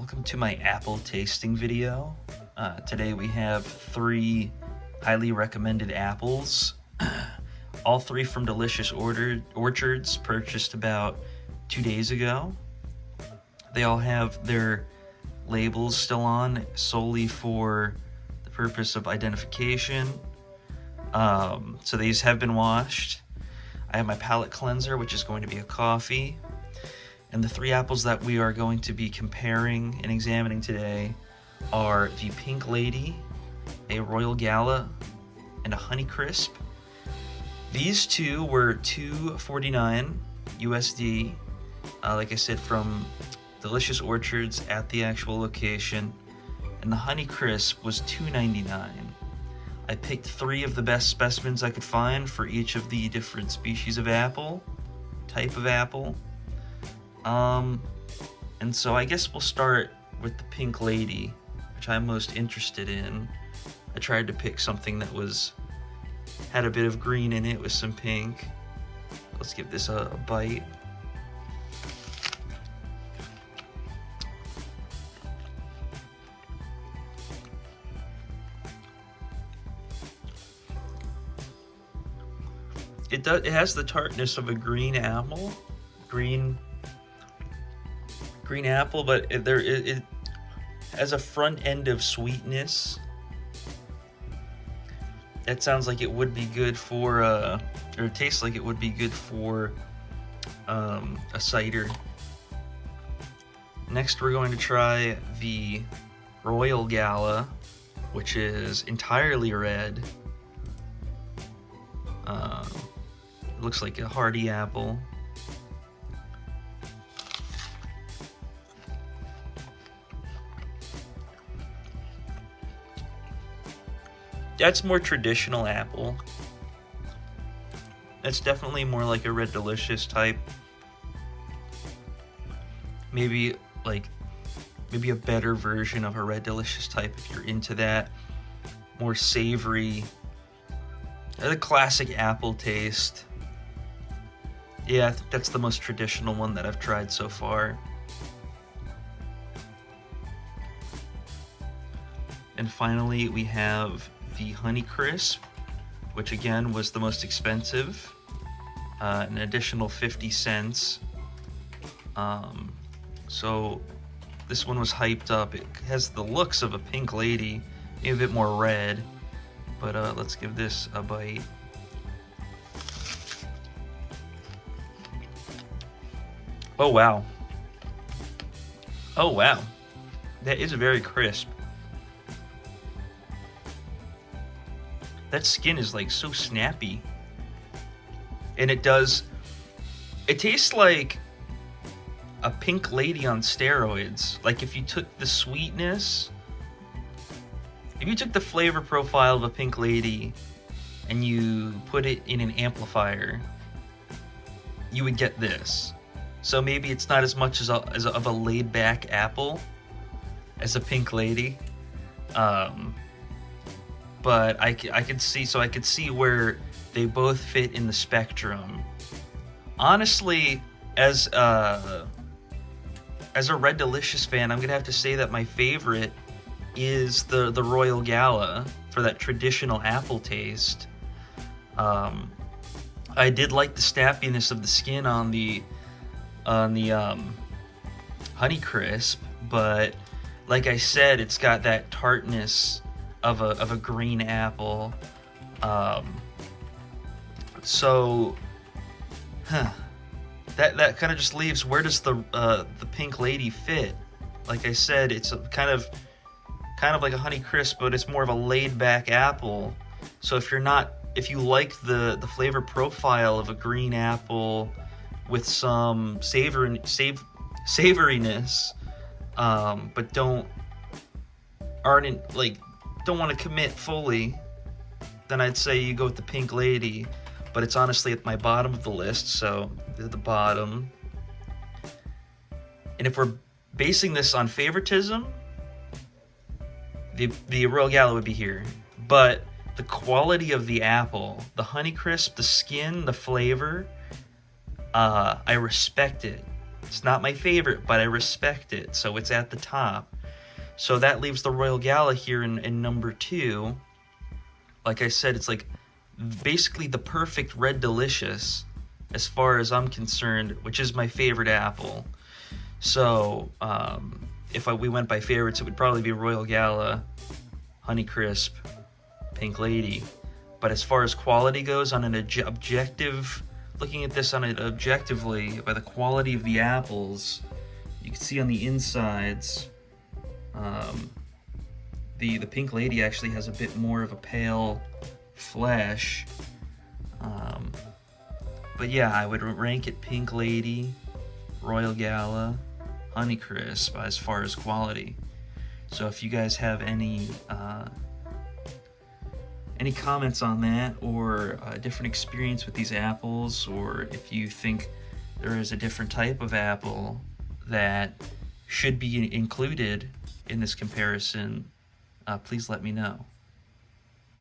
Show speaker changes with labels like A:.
A: Welcome to my apple tasting video. Today we have 3 highly recommended apples. All 3 from Delicious Orchards, purchased about 2 days ago. They all have their labels still on, solely for the purpose of identification. So these have been washed. I have my palate cleanser, which is going to be a coffee. And the 3 apples that we are going to be comparing and examining today are the Pink Lady, a Royal Gala, and a Honeycrisp. These 2 were $2.49 USD, like I said, from Delicious Orchards at the actual location. And the Honeycrisp was $2.99. I picked 3 of the best specimens I could find for each of the different species of apple, type of apple. And so I guess we'll start with the Pink Lady, which I'm most interested in. I tried to pick something that had a bit of green in it with some pink. Let's give this a bite. It has the tartness of a green apple. Green apple, but it has a front end of sweetness. That sounds like it would be good for, or it tastes like it would be good for a cider. Next, we're going to try the Royal Gala, which is entirely red. It looks like a hardy apple. That's more traditional apple. That's definitely more like a Red Delicious type. Maybe a better version of a Red Delicious type if you're into that. More savory, the classic apple taste. Yeah, I think that's the most traditional one that I've tried so far. And finally, we have the Honeycrisp, which again was the most expensive, an additional 50 cents. So this one was hyped up. It has the looks of a Pink Lady, maybe a bit more red, but let's give this a bite. Oh wow. Oh wow. That is very crisp. That skin is like so snappy. And it tastes like a Pink Lady on steroids. Like if you took the sweetness, if you took the flavor profile of a Pink Lady and you put it in an amplifier, you would get this. So maybe it's not as much as of a laid back apple as a Pink Lady. But I could see where they both fit in the spectrum. Honestly, as a Red Delicious fan, I'm gonna have to say that my favorite is the Royal Gala for that traditional apple taste. I did like the snappiness of the skin on the Honeycrisp, but like I said, it's got that tartness of a green apple. That kind of just leaves, where does the Pink Lady fit? Like I said, it's kind of like a Honeycrisp, but it's more of a laid back apple. So if you like the flavor profile of a green apple with some savoriness, but don't want to commit fully, then I'd say you go with the Pink Lady. But it's honestly at my bottom of the list, so they're the bottom. And if we're basing this on favoritism, the Royal Gala would be here. But the quality of the apple, the Honeycrisp, the skin, the flavor, I respect it. It's not my favorite, but I respect it, so it's at the top. So that leaves the Royal Gala here in number 2. Like I said, it's like basically the perfect Red Delicious as far as I'm concerned, which is my favorite apple. So if we went by favorites, it would probably be Royal Gala, Honeycrisp, Pink Lady. But as far as quality goes, on an objective, looking at this on it objectively, by the quality of the apples, you can see on the insides, the Pink Lady actually has a bit more of a pale flesh. But yeah, I would rank it Pink Lady, Royal Gala, Honeycrisp as far as quality. So if you guys have any comments on that, or a different experience with these apples, or if you think there is a different type of apple that should be included in this comparison, please let me know.